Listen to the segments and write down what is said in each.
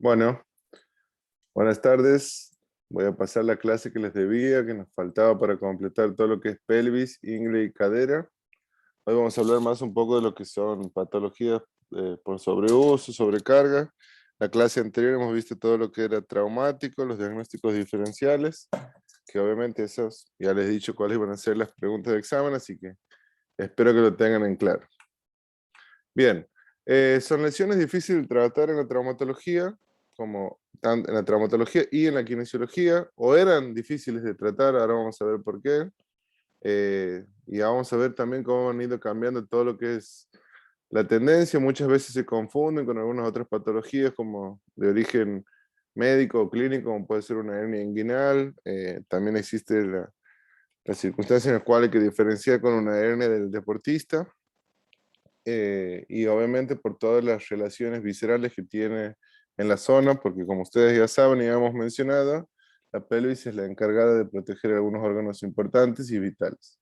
Bueno, buenas tardes. Voy a pasar la clase que les debía, que nos faltaba para completar todo lo que es pelvis, ingle y cadera. Hoy vamos a hablar más un poco de lo que son patologías por sobreuso, sobrecarga. La clase anterior hemos visto todo lo que era traumático, los diagnósticos diferenciales, que obviamente esos ya les he dicho cuáles iban a ser las preguntas de examen, así que espero que lo tengan en claro. Bien, son lesiones difíciles de tratar en la traumatología, como en la traumatología y en la kinesiología, o eran difíciles de tratar, ahora vamos a ver por qué. Y vamos a ver también cómo han ido cambiando todo lo que es la tendencia. Muchas veces se confunden con algunas otras patologías como de origen médico o clínico, como puede ser una hernia inguinal. También existe la circunstancia en la cual hay que diferenciar con una hernia del deportista. Y obviamente por todas las relaciones viscerales que tiene en la zona, porque como ustedes ya saben y hemos mencionado, la pelvis es la encargada de proteger algunos órganos importantes y vitales.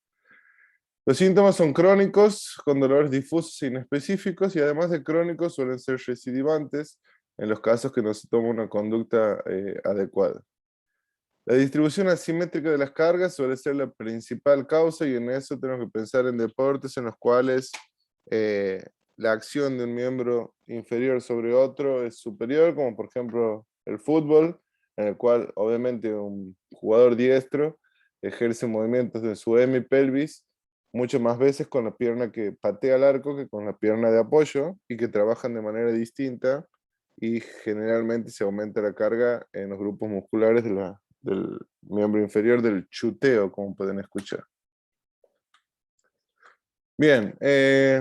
Los síntomas son crónicos, con dolores difusos e inespecíficos, y además de crónicos suelen ser recidivantes en los casos que no se toma una conducta adecuada. La distribución asimétrica de las cargas suele ser la principal causa, y en eso tenemos que pensar en deportes en los cuales eh, la acción de un miembro inferior sobre otro es superior, como por ejemplo el fútbol, en el cual obviamente un jugador diestro ejerce movimientos de su hemipelvis muchas más veces con la pierna que patea al arco que con la pierna de apoyo, y que trabajan de manera distinta, y generalmente se aumenta la carga en los grupos musculares del miembro inferior del chuteo, como pueden escuchar. Bien,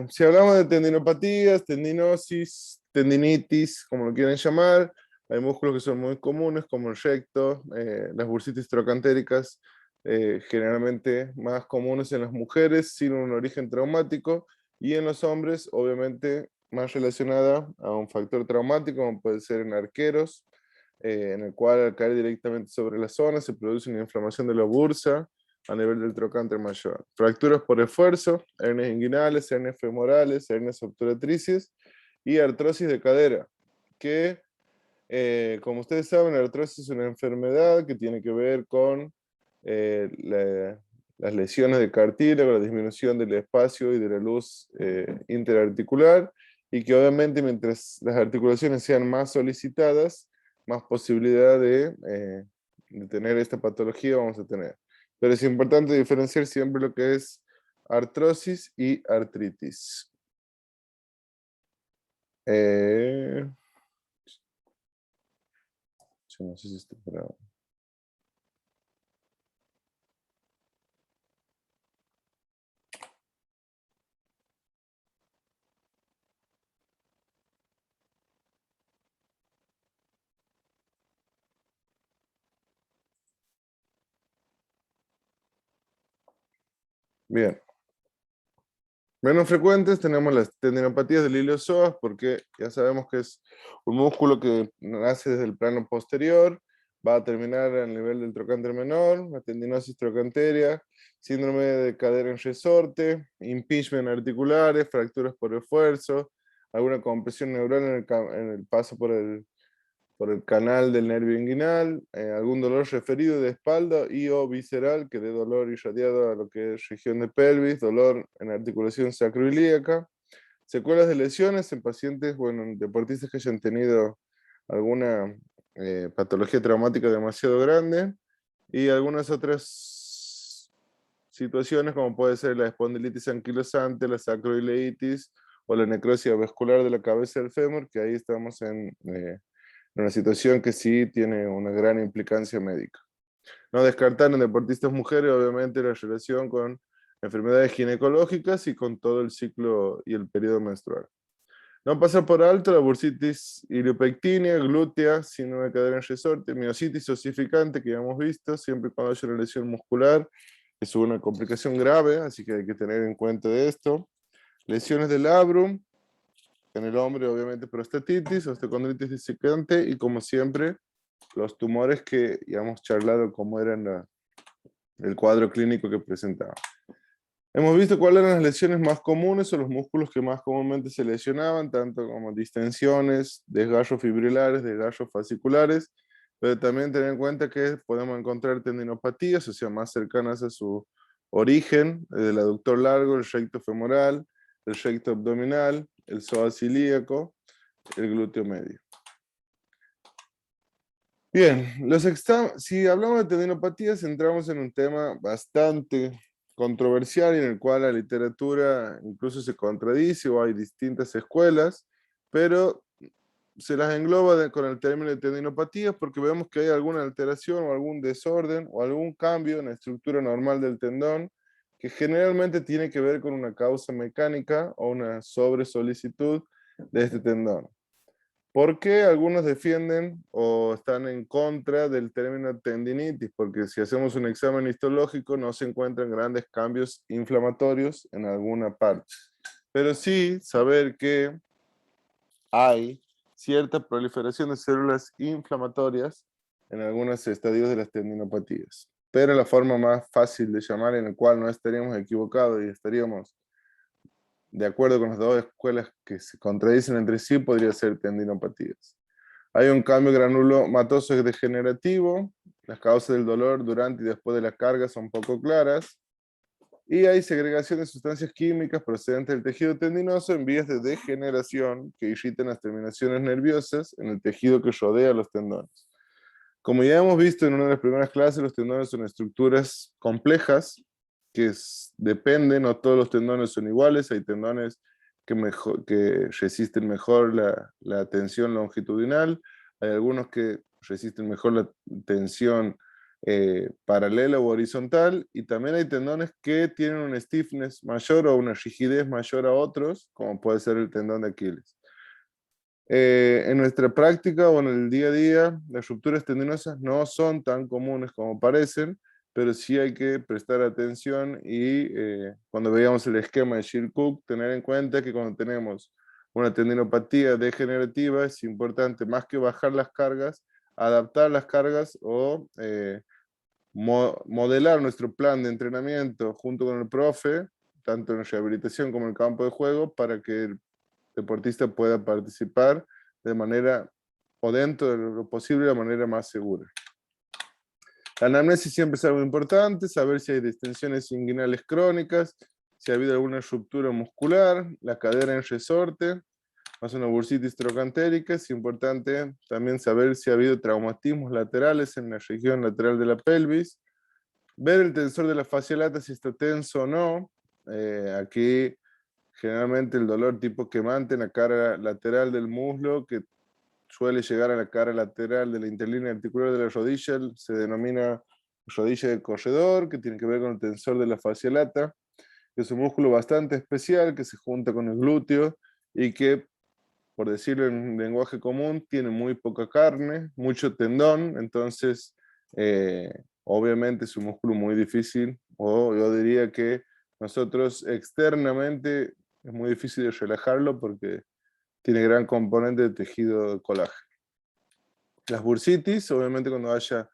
si hablamos de tendinopatías, tendinosis, tendinitis, como lo quieren llamar, hay músculos que son muy comunes, como el recto, las bursitis trocantéricas, generalmente más comunes en las mujeres, sin un origen traumático, y en los hombres, obviamente, más relacionada a un factor traumático, como puede ser en arqueros, en el cual al caer directamente sobre la zona se produce una inflamación de la bursa a nivel del trocánter mayor. Fracturas por esfuerzo, hernias inguinales, hernias femorales, hernias obstetrices y artrosis de cadera, que como ustedes saben, la artrosis es una enfermedad que tiene que ver con las lesiones de cartílago, la disminución del espacio y de la luz interarticular, y que obviamente mientras las articulaciones sean más solicitadas, más posibilidad de tener esta patología vamos a tener. Pero es importante diferenciar siempre lo que es artrosis y artritis. Yo no sé si estoy parado. Bien. Menos frecuentes tenemos las tendinopatías del iliopsoas, porque ya sabemos que es un músculo que nace desde el plano posterior, va a terminar al nivel del trocánter menor, la tendinosis trocanteria, síndrome de cadera en resorte, impingement articulares, fracturas por esfuerzo, alguna compresión neural en el paso por el canal del nervio inguinal, algún dolor referido de espalda y o visceral que dé dolor irradiado a lo que es región de pelvis, dolor en articulación sacroiliaca, secuelas de lesiones en pacientes, bueno, en deportistas que hayan tenido alguna patología traumática demasiado grande, y algunas otras situaciones como puede ser la espondilitis anquilosante, la sacroileitis o la necrosis vascular de la cabeza del fémur, que ahí estamos en una situación que sí tiene una gran implicancia médica. No descartar en deportistas mujeres, obviamente, la relación con enfermedades ginecológicas y con todo el ciclo y el periodo menstrual. No pasar por alto la bursitis iliopectínea, glútea, síndrome de cadera en resorte, miositis osificante, que ya hemos visto, siempre y cuando haya una lesión muscular, es una complicación grave, así que hay que tener en cuenta de esto. Lesiones del labrum, en el hombre, obviamente, prostatitis, osteocondritis disecante, y como siempre, los tumores que ya hemos charlado cómo eran el cuadro clínico que presentaba. Hemos visto cuáles eran las lesiones más comunes o los músculos que más comúnmente se lesionaban, tanto como distensiones, desgarros fibrilares, desgarros fasciculares, pero también tener en cuenta que podemos encontrar tendinopatías, o sea, más cercanas a su origen, el aductor largo, el recto femoral, el recto abdominal, el psoas ilíaco, el glúteo medio. Bien, si hablamos de tendinopatías, entramos en un tema bastante controversial y en el cual la literatura incluso se contradice o hay distintas escuelas, pero se las engloba con el término de tendinopatías porque vemos que hay alguna alteración o algún desorden o algún cambio en la estructura normal del tendón que generalmente tiene que ver con una causa mecánica o una sobresolicitud de este tendón. ¿Por qué algunos defienden o están en contra del término tendinitis? Porque si hacemos un examen histológico no se encuentran grandes cambios inflamatorios en alguna parte. Pero sí saber que hay cierta proliferación de células inflamatorias en algunos estadios de las tendinopatías. Pero la forma más fácil de llamar en la cual no estaríamos equivocados y estaríamos de acuerdo con las dos escuelas que se contradicen entre sí podría ser tendinopatías. Hay un cambio granulomatoso degenerativo, las causas del dolor durante y después de la carga son poco claras, y hay segregación de sustancias químicas procedentes del tejido tendinoso en vías de degeneración que irritan las terminaciones nerviosas en el tejido que rodea los tendones. Como ya hemos visto en una de las primeras clases, los tendones son estructuras complejas que dependen, no todos los tendones son iguales, hay tendones que resisten mejor la tensión longitudinal, hay algunos que resisten mejor la tensión paralela o horizontal, y también hay tendones que tienen un stiffness mayor o una rigidez mayor a otros, como puede ser el tendón de Aquiles. En nuestra práctica o en el día a día, las rupturas tendinosas no son tan comunes como parecen, pero sí hay que prestar atención y cuando veamos el esquema de Shir-Cook, tener en cuenta que cuando tenemos una tendinopatía degenerativa es importante, más que bajar las cargas, adaptar las cargas o modelar nuestro plan de entrenamiento junto con el profe, tanto en rehabilitación como en el campo de juego, para que el deportista pueda participar de manera o dentro de lo posible de manera más segura. La anamnesis siempre es algo importante, saber si hay distensiones inguinales crónicas, si ha habido alguna ruptura muscular, la cadera en resorte, más una bursitis trocantérica. Es importante también saber si ha habido traumatismos laterales en la región lateral de la pelvis, ver el tensor de la fascia lata si está tenso o no. Aquí generalmente el dolor tipo quemante en la cara lateral del muslo, que suele llegar a la cara lateral de la interlínea articular de la rodilla, se denomina rodilla de corredor, que tiene que ver con el tensor de la fascia lata, que es un músculo bastante especial que se junta con el glúteo y que, por decirlo en lenguaje común, tiene muy poca carne, mucho tendón, entonces obviamente es un músculo muy difícil, o yo diría que nosotros externamente es muy difícil de relajarlo porque tiene gran componente de tejido de colágeno. Las bursitis, obviamente cuando haya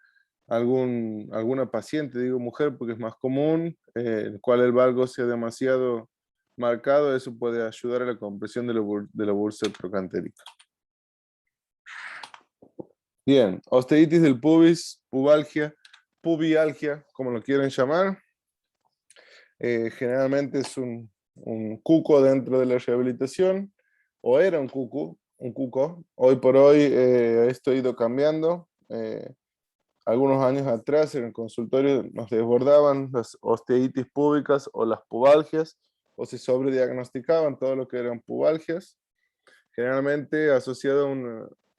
alguna paciente, digo mujer porque es más común, el cual el valgo sea demasiado marcado, eso puede ayudar a la compresión de la bursa trocantérica. Bien, osteitis del pubis, pubialgia, como lo quieren llamar. Generalmente es un cuco dentro de la rehabilitación, o era un cuco. Hoy por hoy esto ha ido cambiando. Algunos años atrás en el consultorio nos desbordaban las osteitis púbicas o las pubalgias, o se sobrediagnosticaban todo lo que eran pubalgias, generalmente asociado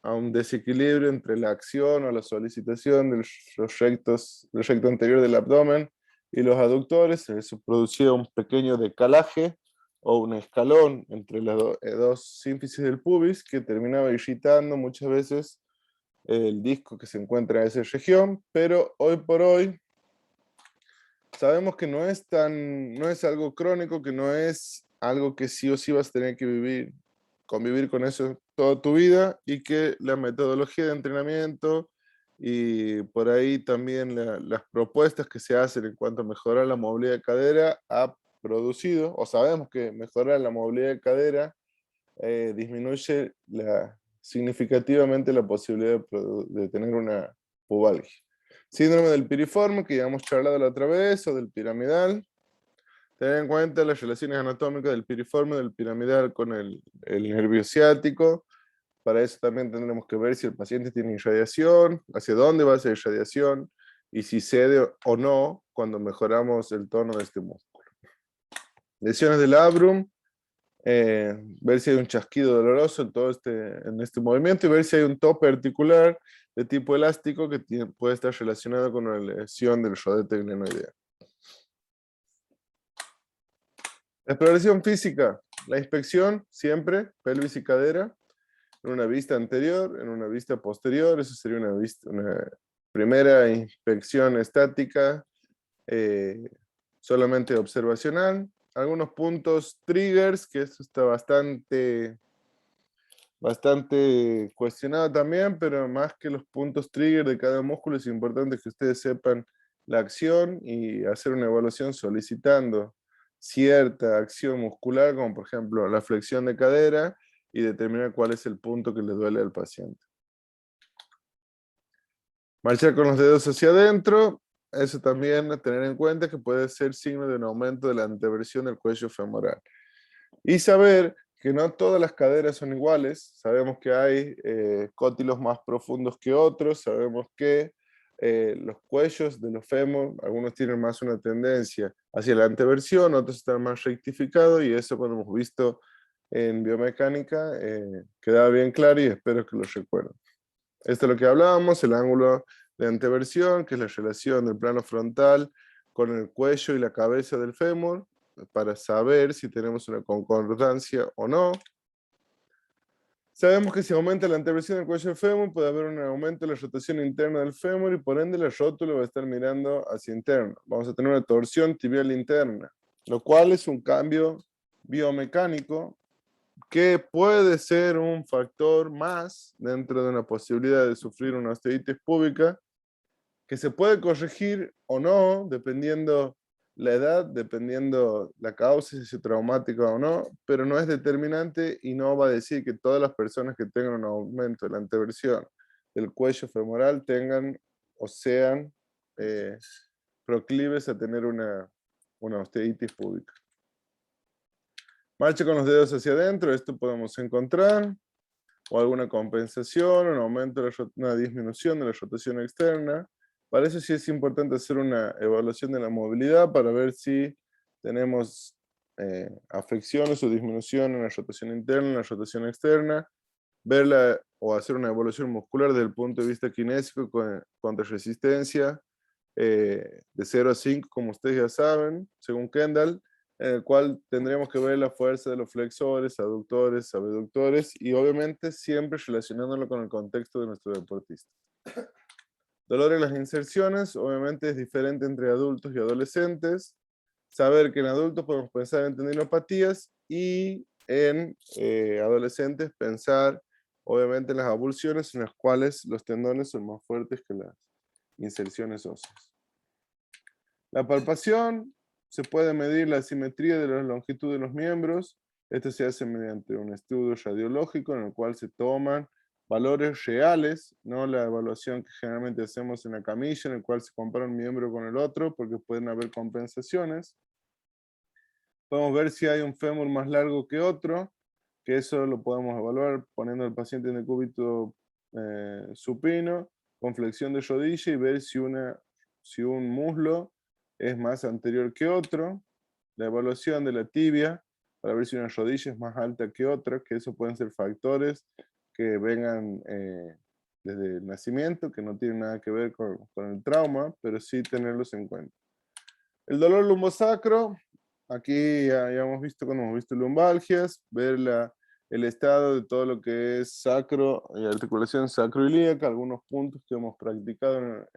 a un desequilibrio entre la acción o la solicitación del recto anterior del abdomen y los aductores. Eso producía un pequeño decalaje o un escalón entre las dos sínfisis del pubis que terminaba irritando muchas veces el disco que se encuentra en esa región, pero hoy por hoy sabemos que no es algo crónico, que no es algo que sí o sí vas a tener que convivir con eso toda tu vida, y que la metodología de entrenamiento y por ahí también las propuestas que se hacen en cuanto a mejorar la movilidad de cadera ha producido, o sabemos que mejorar la movilidad de cadera disminuye significativamente la posibilidad de tener una pubalgia. Síndrome del piriforme, que ya hemos charlado la otra vez, o del piramidal. Tener en cuenta las relaciones anatómicas del piriforme, del piramidal con el nervio ciático. Para eso también tendremos que ver si el paciente tiene irradiación, hacia dónde va esa irradiación, y si cede o no cuando mejoramos el tono de este músculo. Lesiones del labrum, ver si hay un chasquido doloroso en este movimiento y ver si hay un tope articular de tipo elástico que puede estar relacionado con una lesión del rodete glenoideo. Exploración física. La inspección siempre, pelvis y cadera, en una vista anterior, en una vista posterior. Eso sería una primera inspección estática, solamente observacional. Algunos puntos triggers, que eso está bastante cuestionado también, pero más que los puntos trigger de cada músculo, es importante que ustedes sepan la acción y hacer una evaluación solicitando cierta acción muscular, como por ejemplo la flexión de cadera, y determinar cuál es el punto que le duele al paciente. Marchar con los dedos hacia adentro, eso también a tener en cuenta que puede ser signo de un aumento de la anteversión del cuello femoral. Y saber que no todas las caderas son iguales, sabemos que hay cótilos más profundos que otros, sabemos que los cuellos de los fémur, algunos tienen más una tendencia hacia la anteversión, otros están más rectificados, y eso cuando hemos visto en biomecánica queda bien claro y espero que lo recuerden. Esto es lo que hablábamos, el ángulo de anteversión, que es la relación del plano frontal con el cuello y la cabeza del fémur, para saber si tenemos una concordancia o no. Sabemos que si aumenta la anteversión del cuello del fémur, puede haber un aumento de la rotación interna del fémur y por ende la rótula va a estar mirando hacia interno. Vamos a tener una torsión tibial interna, lo cual es un cambio biomecánico que puede ser un factor más dentro de una posibilidad de sufrir una osteitis púbica, que se puede corregir o no, dependiendo la edad, dependiendo la causa, si es traumática o no, pero no es determinante y no va a decir que todas las personas que tengan un aumento de la anteversión del cuello femoral tengan o sean proclives a tener una osteitis púbica. Marcha con los dedos hacia adentro, esto podemos encontrar, o alguna compensación, un aumento, una disminución de la rotación externa. Para eso sí es importante hacer una evaluación de la movilidad para ver si tenemos afecciones o disminución en la rotación interna, en la rotación externa, verla o hacer una evaluación muscular desde el punto de vista kinésico contra resistencia de 0 a 5, como ustedes ya saben, según Kendall, en el cual tendremos que ver la fuerza de los flexores, aductores, abductores, y obviamente siempre relacionándolo con el contexto de nuestro deportista. Dolor en las inserciones, obviamente es diferente entre adultos y adolescentes. Saber que en adultos podemos pensar en tendinopatías y en adolescentes pensar obviamente en las avulsiones en las cuales los tendones son más fuertes que las inserciones óseas. La palpación, se puede medir la simetría de la longitud de los miembros. Esto se hace mediante un estudio radiológico en el cual se toman valores reales, no la evaluación que generalmente hacemos en la camilla, en el cual se compara un miembro con el otro, porque pueden haber compensaciones. Podemos ver si hay un fémur más largo que otro, que eso lo podemos evaluar poniendo al paciente en decúbito supino, con flexión de rodilla, y ver si un muslo es más anterior que otro. La evaluación de la tibia, para ver si una rodilla es más alta que otra, que eso pueden ser factores que vengan desde el nacimiento, que no tienen nada que ver con el trauma, pero sí tenerlos en cuenta. El dolor lumbosacro, aquí ya hemos visto cuando hemos visto lumbalgias, ver el estado de todo lo que es sacro y articulación sacroilíaca, algunos puntos que hemos practicado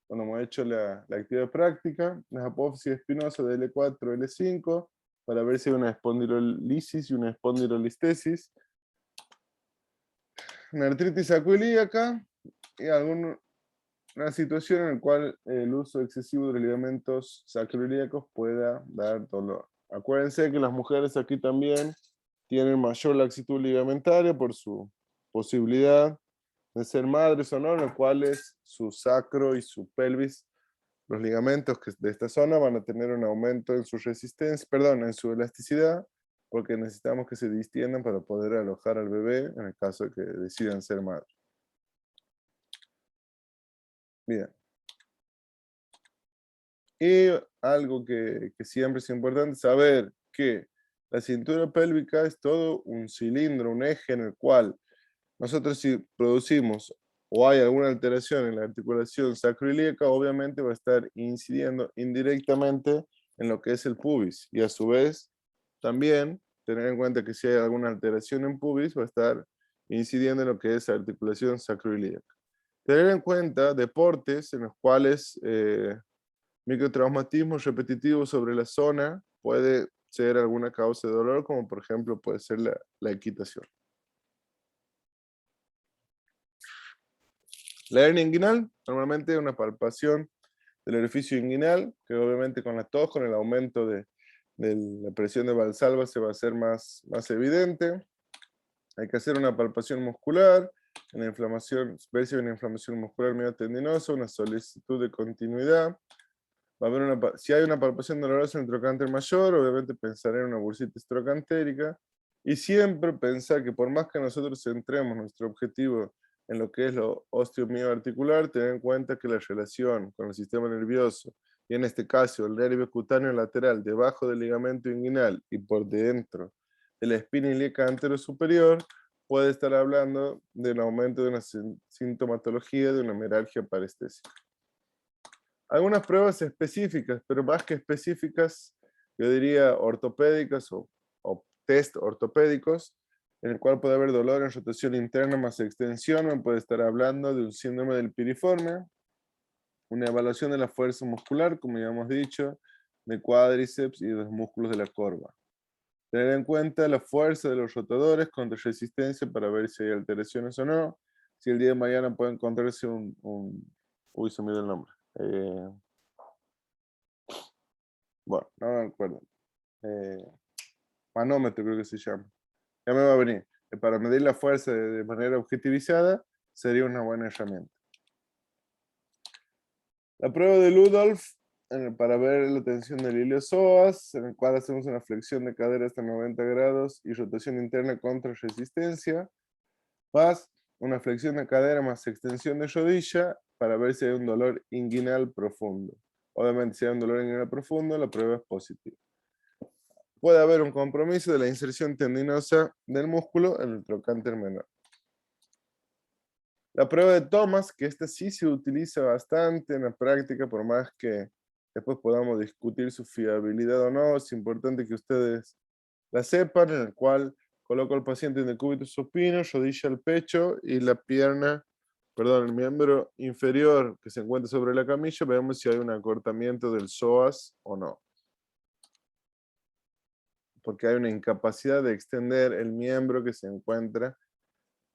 cuando hemos hecho la actividad práctica, las apófisis espinosas de L4, L5, para ver si hay una espondilolisis y una espondilolistesis, una artritis sacroilíaca y una situación en la cual el uso excesivo de los ligamentos sacroiliacos pueda dar dolor. Acuérdense que las mujeres aquí también tienen mayor laxitud ligamentaria por su posibilidad de ser madres o no, en lo cual es su sacro y su pelvis, los ligamentos de esta zona van a tener un aumento en su resistencia, perdón, en su elasticidad, porque necesitamos que se distiendan para poder alojar al bebé en el caso de que decidan ser madres. Bien. Y algo que siempre es importante saber que la cintura pélvica es todo un cilindro, un eje en el cual nosotros si producimos o hay alguna alteración en la articulación sacroiliaca, obviamente va a estar incidiendo indirectamente en lo que es el pubis. Y a su vez, también tener en cuenta que si hay alguna alteración en pubis, va a estar incidiendo en lo que es la articulación sacroiliaca. Tener en cuenta deportes en los cuales microtraumatismo repetitivo sobre la zona puede ser alguna causa de dolor, como por ejemplo puede ser la equitación. La hernia inguinal, normalmente una palpación del orificio inguinal, que obviamente con la tos, con el aumento de la presión de Valsalva se va a hacer más evidente. Hay que hacer una palpación muscular, una inflamación, ver si hay una inflamación muscular miotendinosa, una solicitud de continuidad. Va a haber si hay una palpación dolorosa en el trocánter mayor, obviamente pensaré en una bursitis trocantérica. Y siempre pensar que por más que nosotros centremos nuestro objetivo en lo que es lo osteomioarticular, tener en cuenta que la relación con el sistema nervioso, y en este caso el nervio cutáneo lateral debajo del ligamento inguinal y por dentro de la espina ilíaca anterosuperior, puede estar hablando del aumento de una sintomatología de una meralgia parestésica. Algunas pruebas específicas, pero más que específicas, yo diría ortopédicas o test ortopédicos, en el cual puede haber dolor en rotación interna más extensión, me puede estar hablando de un síndrome del piriforme, una evaluación de la fuerza muscular, como ya hemos dicho, de cuádriceps y de los músculos de la corva. Tener en cuenta la fuerza de los rotadores contra resistencia para ver si hay alteraciones o no. Si el día de mañana puede encontrarse uy, se me dio el nombre. Bueno, no me acuerdo. Manómetro creo que se llama. Ya me va a venir. Para medir la fuerza de manera objetivizada sería una buena herramienta. La prueba de Ludolf para ver la tensión del iliopsoas, en el cual hacemos una flexión de cadera hasta 90 grados y rotación interna contra resistencia, más una flexión de cadera más extensión de rodilla para ver si hay un dolor inguinal profundo. Obviamente, si hay un dolor inguinal profundo, la prueba es positiva. Puede haber un compromiso de la inserción tendinosa del músculo en el trocánter menor. La prueba de Thomas, que esta sí se utiliza bastante en la práctica, por más que después podamos discutir su fiabilidad o no, es importante que ustedes la sepan, en el cual coloco al paciente en decúbito supino, rodilla al pecho y la pierna, perdón, el miembro inferior que se encuentra sobre la camilla, veamos si hay un acortamiento del psoas o no. Porque hay una incapacidad de extender el miembro que se encuentra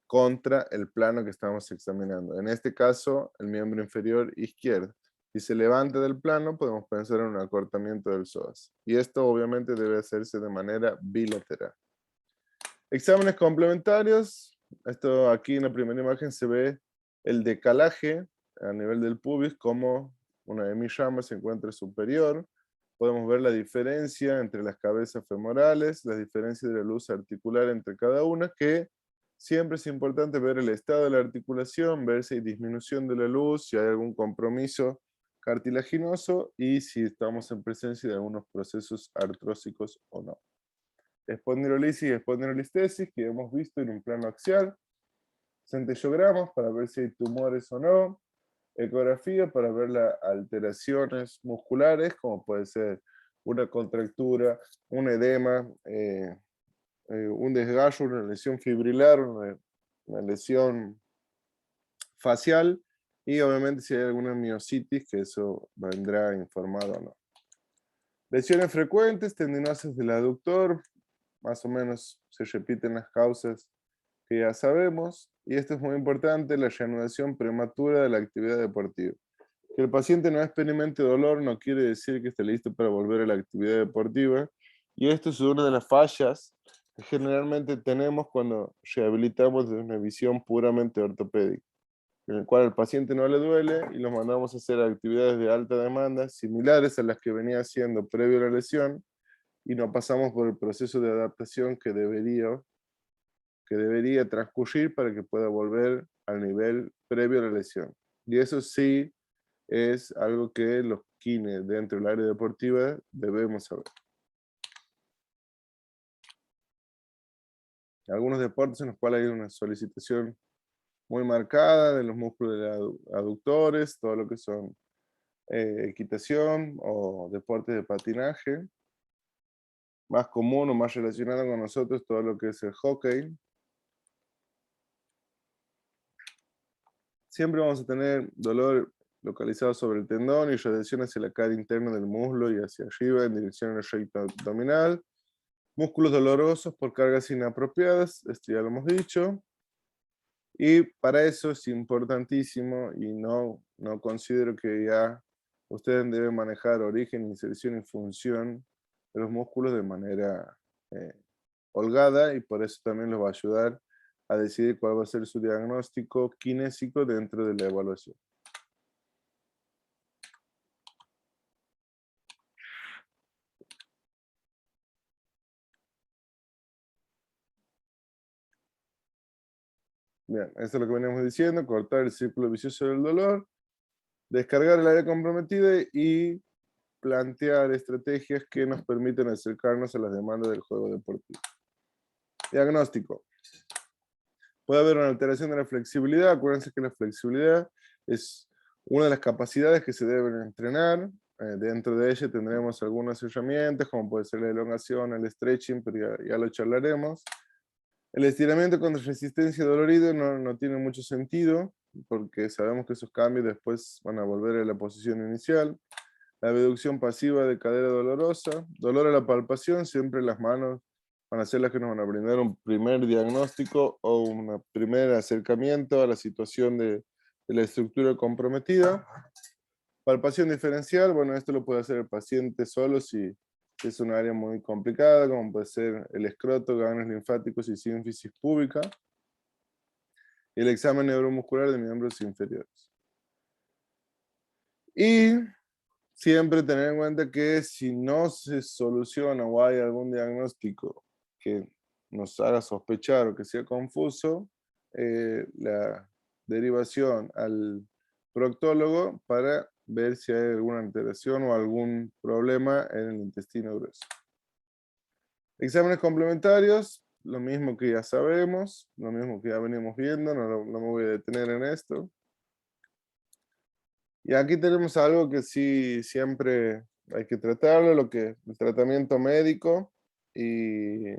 contra el plano que estamos examinando. En este caso, el miembro inferior izquierdo. Si se levanta del plano, podemos pensar en un acortamiento del psoas. Y esto obviamente debe hacerse de manera bilateral. Exámenes complementarios. Esto aquí en la primera imagen se ve el decalaje a nivel del pubis, como una hemirama se encuentra superior. Podemos ver la diferencia entre las cabezas femorales, la diferencia de la luz articular entre cada una, que siempre es importante ver el estado de la articulación, ver si hay disminución de la luz, si hay algún compromiso cartilaginoso y si estamos en presencia de algunos procesos artrósicos o no. Espondilolisis y espondilolistesis que hemos visto en un plano axial, centellogramas para ver si hay tumores o no, ecografía para ver las alteraciones musculares, como puede ser una contractura, un edema, un desgarro, una lesión fibrilar, una lesión facial, y obviamente si hay alguna miositis, que eso vendrá informado o no. Lesiones frecuentes, tendinosas del aductor, más o menos se repiten las causas que ya sabemos, y esto es muy importante, la reanudación prematura de la actividad deportiva. Que el paciente no experimente dolor no quiere decir que esté listo para volver a la actividad deportiva, Y esto es una de las fallas que generalmente tenemos cuando rehabilitamos de una visión puramente ortopédica, en el cual al paciente no le duele y los mandamos a hacer actividades de alta demanda similares a las que venía haciendo previo a la lesión y no pasamos por el proceso de adaptación que debería transcurrir para que pueda volver al nivel previo a la lesión. Y eso sí es algo que los kines dentro del área deportiva debemos saber. Algunos deportes en los cuales hay una solicitación muy marcada de los músculos de aductores, todo lo que son equitación o deportes de patinaje, más común o más relacionado con nosotros, todo lo que es el hockey. Siempre vamos a tener dolor localizado sobre el tendón y radiación hacia la cara interna del muslo y hacia arriba en dirección al recto abdominal. Músculos dolorosos por cargas inapropiadas, esto ya lo hemos dicho. Y para eso es importantísimo y no considero que ya ustedes deben manejar origen, inserción y función de los músculos de manera eh, holgada y por eso también los va a ayudar a decidir cuál va a ser su diagnóstico kinésico dentro de la evaluación. Bien, eso es lo que veníamos diciendo, cortar el círculo vicioso del dolor, descargar el área comprometida y plantear estrategias que nos permiten acercarnos a las demandas del juego deportivo. Diagnóstico. Puede haber una alteración de la flexibilidad. Acuérdense que la flexibilidad es una de las capacidades que se deben entrenar. Dentro de ella tendremos algunas herramientas, como puede ser la elongación, el stretching, pero ya lo charlaremos. El estiramiento contra resistencia dolorido no tiene mucho sentido, porque sabemos que esos cambios después van a volver a la posición inicial. La abducción pasiva de cadera dolorosa, dolor a la palpación, siempre las manos van a ser las que nos van a brindar un primer diagnóstico o un primer acercamiento a la situación de la estructura comprometida. Palpación diferencial, bueno, esto lo puede hacer el paciente solo si es un área muy complicada, como puede ser el escroto, ganglios linfáticos y sínfisis púbica. Y el examen neuromuscular de miembros inferiores. Y siempre tener en cuenta que si no se soluciona o hay algún diagnóstico que nos haga sospechar o que sea confuso, la derivación al proctólogo para ver si hay alguna alteración o algún problema en el intestino grueso. Exámenes complementarios, lo mismo que ya sabemos, lo mismo que ya venimos viendo, no me voy a detener en esto. Y aquí tenemos algo que sí siempre hay que tratarlo, lo que es el tratamiento médico y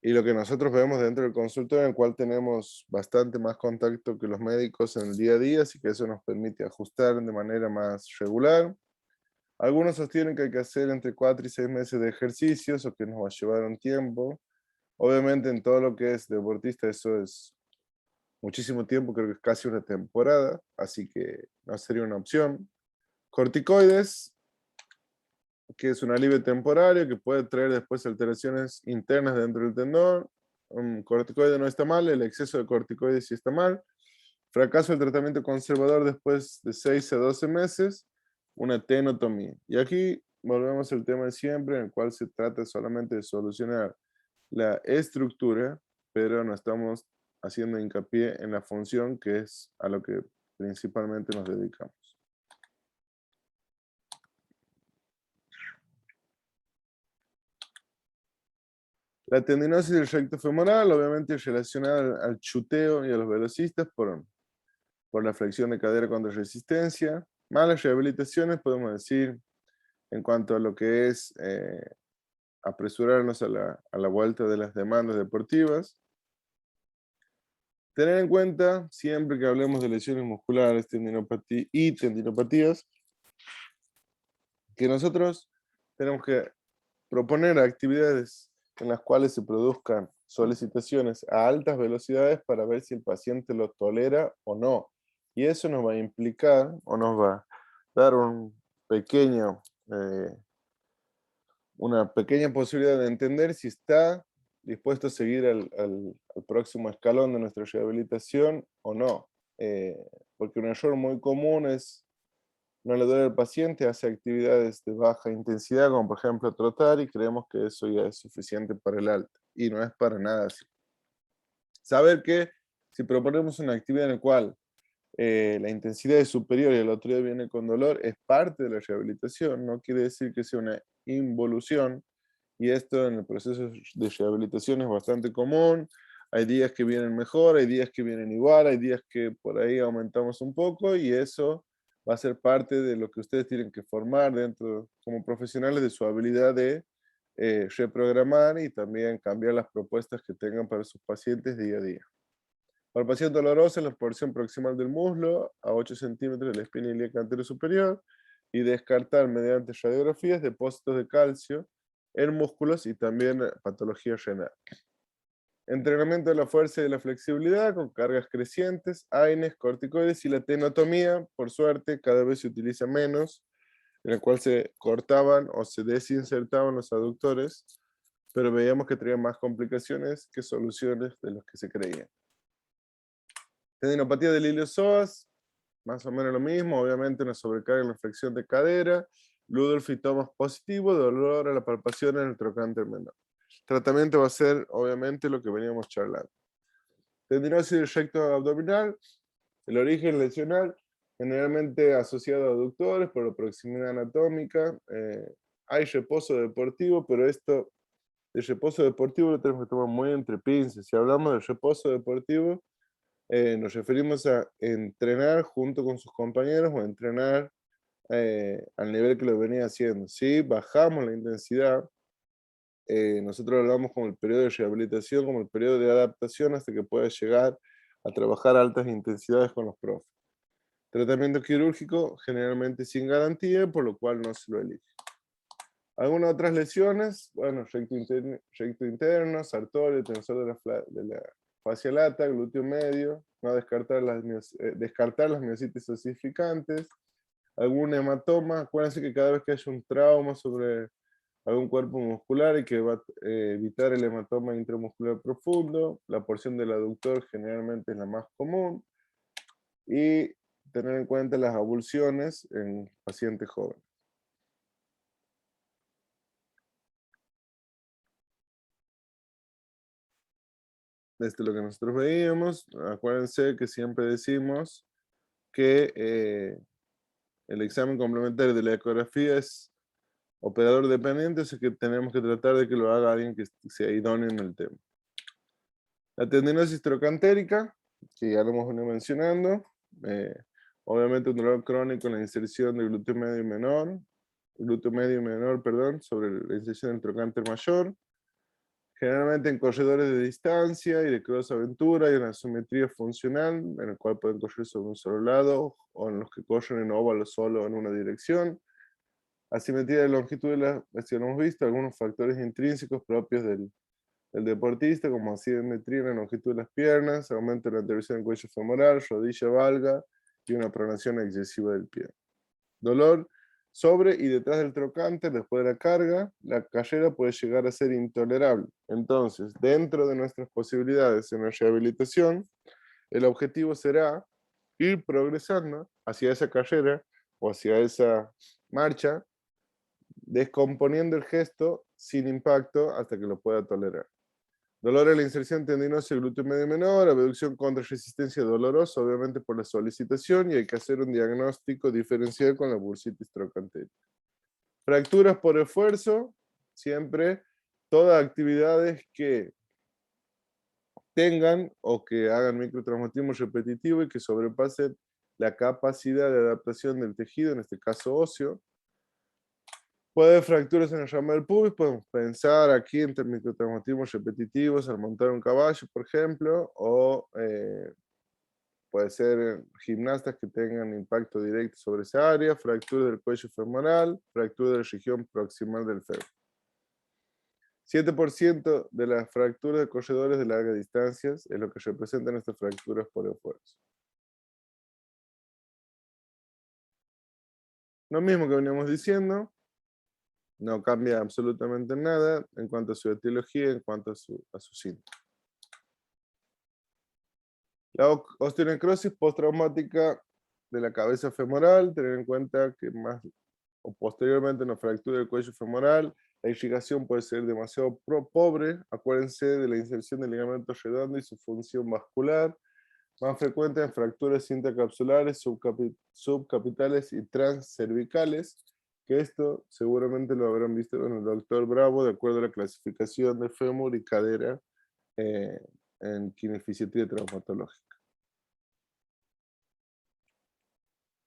lo que nosotros vemos dentro del consultorio, en el cual tenemos bastante más contacto que los médicos en el día a día, así que eso nos permite ajustar de manera más regular. Algunos sostienen que hay que hacer entre 4 y 6 meses de ejercicios o que nos va a llevar un tiempo. Obviamente en todo lo que es deportista eso es muchísimo tiempo, creo que es casi una temporada, así que no sería una opción. Corticoides, que es un alivio temporario que puede traer después alteraciones internas dentro del tendón. Un corticoide no está mal, el exceso de corticoides sí está mal. Fracaso del tratamiento conservador después de 6 a 12 meses, una tenotomía. Y aquí volvemos al tema de siempre, en el cual se trata solamente de solucionar la estructura, pero no estamos haciendo hincapié en la función, que es a lo que principalmente nos dedicamos. La tendinosis del recto femoral, obviamente es relacionada al chuteo y a los velocistas por la flexión de cadera contra resistencia. Malas rehabilitaciones, podemos decir, en cuanto a lo que es apresurarnos a la vuelta de las demandas deportivas. Tener en cuenta, siempre que hablemos de lesiones musculares, tendinopatías, que nosotros tenemos que proponer actividades en las cuales se produzcan solicitaciones a altas velocidades para ver si el paciente lo tolera o no. Y eso nos va a implicar o nos va a dar un pequeño una pequeña posibilidad de entender si está dispuesto a seguir al próximo escalón de nuestra rehabilitación o no. Eh, Porque un error muy común es no le duele al paciente, hace actividades de baja intensidad, como por ejemplo trotar, y creemos que eso ya es suficiente para el alta. Y no es para nada así. Saber que si proponemos una actividad en la cual la intensidad es superior y el otro día viene con dolor, es parte de la rehabilitación, no quiere decir que sea una involución, y esto en el proceso de rehabilitación es bastante común. Hay días que vienen mejor, hay días que vienen igual, hay días que por ahí aumentamos un poco, y eso va a ser parte de lo que ustedes tienen que formar dentro, como profesionales, de su habilidad de reprogramar y también cambiar las propuestas que tengan para sus pacientes día a día. Palpación dolorosa en la porción proximal del muslo, a 8 centímetros de la espina ilíaca anterior superior, y descartar mediante radiografías depósitos de calcio en músculos y también patología renal. Entrenamiento de la fuerza y de la flexibilidad con cargas crecientes, AINES, corticoides y la tenotomía, por suerte, cada vez se utiliza menos, en la cual se cortaban o se desinsertaban los aductores, pero veíamos que traían más complicaciones que soluciones de los que se creían. Tendinopatía del iliosoas, más o menos lo mismo, obviamente una sobrecarga en la flexión de cadera, Ludolf y Thomas positivo, dolor a la palpación en el trocánter menor. Tratamiento va a ser, obviamente, lo que veníamos charlando. Tendinosis del recto abdominal, el origen lesional, generalmente asociado a aductores por la proximidad anatómica. Hay reposo deportivo, pero esto, el reposo deportivo lo tenemos que tomar muy entre pinzas. Si hablamos de reposo deportivo, nos referimos a entrenar junto con sus compañeros o entrenar al nivel que lo venía haciendo. Si bajamos la intensidad, nosotros hablamos como el periodo de rehabilitación, como el periodo de adaptación hasta que pueda llegar a trabajar a altas intensidades con los profes. Tratamiento quirúrgico generalmente sin garantía, por lo cual no se lo elige. Algunas otras lesiones, bueno, recto interno, sartorio, tensor de la fascia lata, glúteo medio, no descartar descartar las miositis osificantes, algún hematoma. Acuérdense que cada vez que haya un trauma sobre algún cuerpo muscular hay que evitar el hematoma intramuscular profundo. La porción del aductor generalmente es la más común, y tener en cuenta las avulsiones en pacientes jóvenes. Esto es lo que nosotros veíamos. Acuérdense que siempre decimos que el examen complementario de la ecografía es operador dependiente, así que tenemos que tratar de que lo haga alguien que sea idóneo en el tema. La tendinosis trocantérica, que ya lo hemos venido mencionando, eh, obviamente un dolor crónico en la inserción del glúteo medio y menor, perdón, sobre la inserción del trocánter mayor. Generalmente en corredores de distancia y de cross aventura hay una asimetría funcional en el cual pueden correr sobre un solo lado, o en los que corren en óvalo solo en una dirección. Asimetría de longitud de ya lo hemos visto, algunos factores intrínsecos propios del deportista, como asimetría en la longitud de las piernas, aumento de la anteversión del cuello femoral, rodilla valga y una pronación excesiva del pie. Dolor sobre y detrás del trocánter después de la carga, la carrera puede llegar a ser intolerable. Entonces, dentro de nuestras posibilidades en la rehabilitación, el objetivo será ir progresando hacia esa carrera o hacia esa marcha, descomponiendo el gesto sin impacto hasta que lo pueda tolerar. Dolor en la inserción tendinosa y glúteo medio menor, abducción contra resistencia dolorosa, obviamente por la solicitación, y hay que hacer un diagnóstico diferencial con la bursitis trocantérica. Fracturas por esfuerzo, siempre todas actividades que tengan o que hagan microtraumatismo repetitivo y que sobrepasen la capacidad de adaptación del tejido, en este caso óseo. Puede haber fracturas en el ramo del pubis, podemos pensar aquí en microtraumatismos repetitivos al montar un caballo, por ejemplo, o puede ser gimnastas que tengan impacto directo sobre esa área, fractura del cuello femoral, fractura de la región proximal del fémur. 7% de las fracturas de corredores de largas distancias es lo que representan estas fracturas por esfuerzo. Lo mismo que veníamos diciendo, No cambia absolutamente nada en cuanto a su etiología, en cuanto a su síntoma. La osteonecrosis postraumática de la cabeza femoral, tener en cuenta que más o posteriormente una fractura del cuello femoral, la irrigación puede ser demasiado pobre. Acuérdense de la inserción del ligamento redondo y su función vascular, más frecuente en fracturas intercapsulares, subcapitales y transcervicales, que esto seguramente lo habrán visto con el doctor Bravo, de acuerdo a la clasificación de fémur y cadera eh, en kinefisiología traumatológica.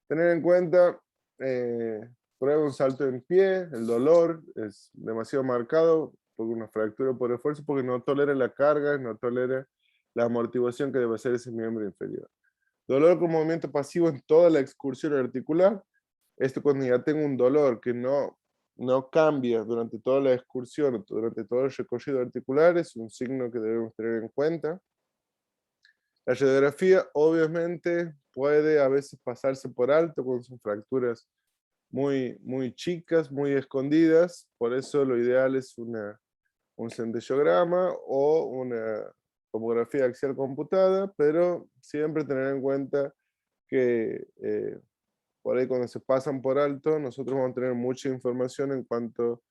Tener en cuenta, prueba un salto en pie, el dolor es demasiado marcado por una fractura por esfuerzo, porque no tolera la carga, no tolera la amortiguación que debe hacer ese miembro inferior. Dolor con movimiento pasivo en toda la excursión articular. Esto cuando ya tengo un dolor que no cambia durante toda la excursión, durante todo el recorrido articular, es un signo que debemos tener en cuenta. La radiografía obviamente puede a veces pasarse por alto cuando son fracturas muy chicas, muy escondidas, por eso lo ideal es un centellograma o una tomografía axial computada, pero siempre tener en cuenta que por ahí cuando se pasan por alto, nosotros vamos a tener mucha información en cuanto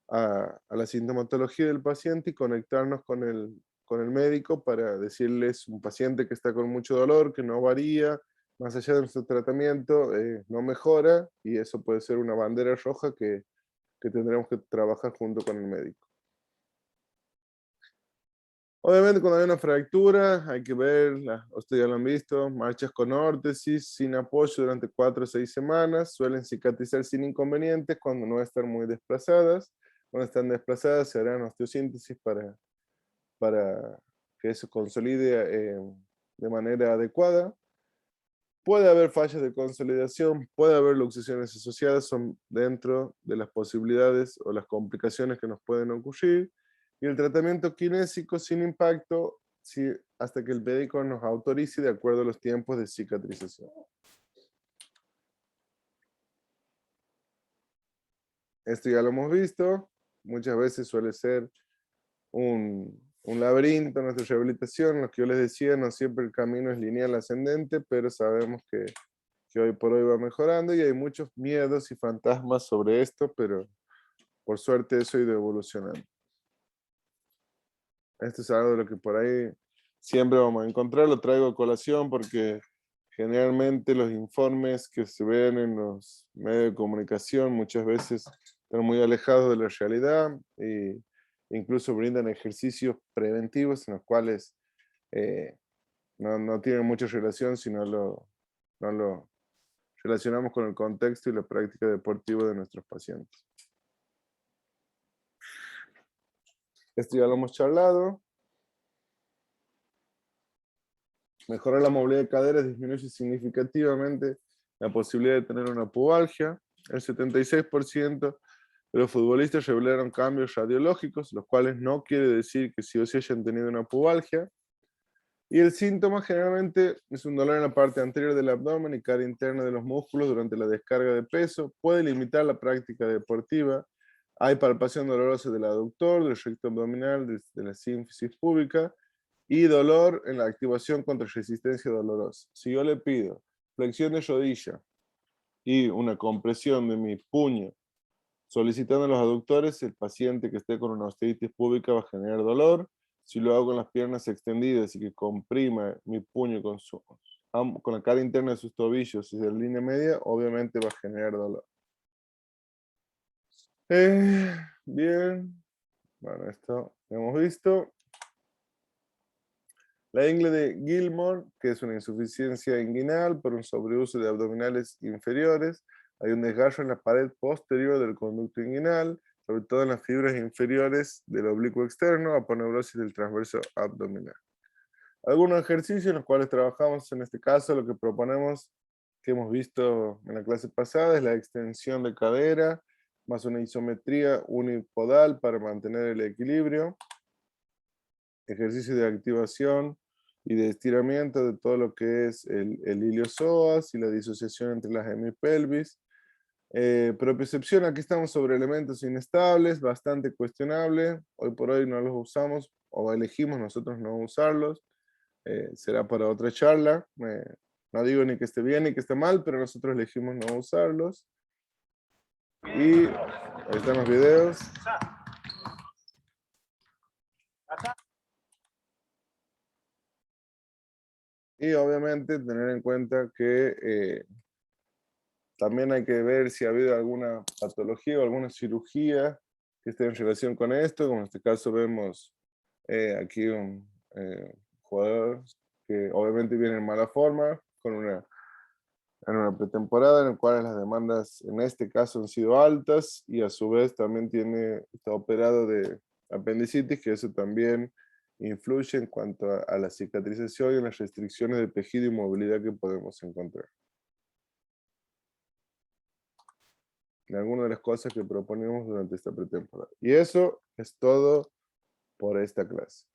a la sintomatología del paciente y conectarnos con el médico para decirles un paciente que está con mucho dolor, que no varía, más allá de nuestro tratamiento, no mejora, y eso puede ser una bandera roja que tendremos que trabajar junto con el médico. Obviamente cuando hay una fractura hay que ver, ustedes ya lo han visto, marchas con órtesis, sin apoyo durante 4 o 6 semanas, suelen cicatrizar sin inconvenientes cuando no están muy desplazadas. Cuando están desplazadas se harán osteosíntesis para que eso consolide de manera adecuada. Puede haber fallas de consolidación, puede haber luxaciones asociadas, son dentro de las posibilidades o las complicaciones que nos pueden ocurrir. Y el tratamiento kinésico sin impacto, hasta que el médico nos autorice de acuerdo a los tiempos de cicatrización. Esto ya lo hemos visto, muchas veces suele ser un laberinto en nuestra rehabilitación. Lo que yo les decía, no siempre el camino es lineal ascendente, pero sabemos que hoy por hoy va mejorando y hay muchos miedos y fantasmas sobre esto, pero por suerte eso ha ido evolucionando. Esto es algo de lo que por ahí siempre vamos a encontrar, lo traigo a colación porque generalmente los informes que se ven en los medios de comunicación muchas veces están muy alejados de la realidad e incluso brindan ejercicios preventivos en los cuales no tienen mucha relación, sino no lo relacionamos con el contexto y la práctica deportiva de nuestros pacientes. Esto ya lo hemos charlado. Mejorar la movilidad de caderas disminuye significativamente la posibilidad de tener una pubalgia. El 76% de los futbolistas revelaron cambios radiológicos, los cuales no quiere decir que sí o sí hayan tenido una pubalgia. Y el síntoma generalmente es un dolor en la parte anterior del abdomen y cara interna de los músculos durante la descarga de peso. Puede limitar la práctica deportiva. Hay palpación dolorosa del aductor, del recto abdominal, de la sínfisis púbica y dolor en la activación contra resistencia dolorosa. Si yo le pido flexión de rodilla y una compresión de mi puño solicitando los aductores, el paciente que esté con una osteitis púbica va a generar dolor. Si lo hago con las piernas extendidas y que comprima mi puño con la cara interna de sus tobillos y de la línea media, obviamente va a generar dolor. Bien, bueno, esto lo hemos visto. La ingle de Gilmore, que es una insuficiencia inguinal por un sobreuso de abdominales inferiores. Hay un desgarro en la pared posterior del conducto inguinal, sobre todo en las fibras inferiores del oblicuo externo, aponeurosis del transverso abdominal. Algunos ejercicios en los cuales trabajamos en este caso, lo que proponemos, que hemos visto en la clase pasada, es la extensión de cadera, más una isometría unipodal para mantener el equilibrio. Ejercicio de activación y de estiramiento de todo lo que es el iliosoas y la disociación entre las hemipelvis. Propiocepción, aquí estamos sobre elementos inestables, bastante cuestionable. Hoy por hoy no los usamos o elegimos nosotros no usarlos. Será para otra charla. No digo ni que esté bien ni que esté mal, pero nosotros elegimos no usarlos. Y ahí están los videos. Y obviamente tener en cuenta que también hay que ver si ha habido alguna patología o alguna cirugía que esté en relación con esto. Como en este caso vemos aquí un jugador que obviamente viene en mala forma, en una pretemporada en la cual las demandas en este caso han sido altas y a su vez también está operado de apendicitis, que eso también influye en cuanto a la cicatrización y las restricciones de tejido y movilidad que podemos encontrar. En algunas de las cosas que proponemos durante esta pretemporada. Y eso es todo por esta clase.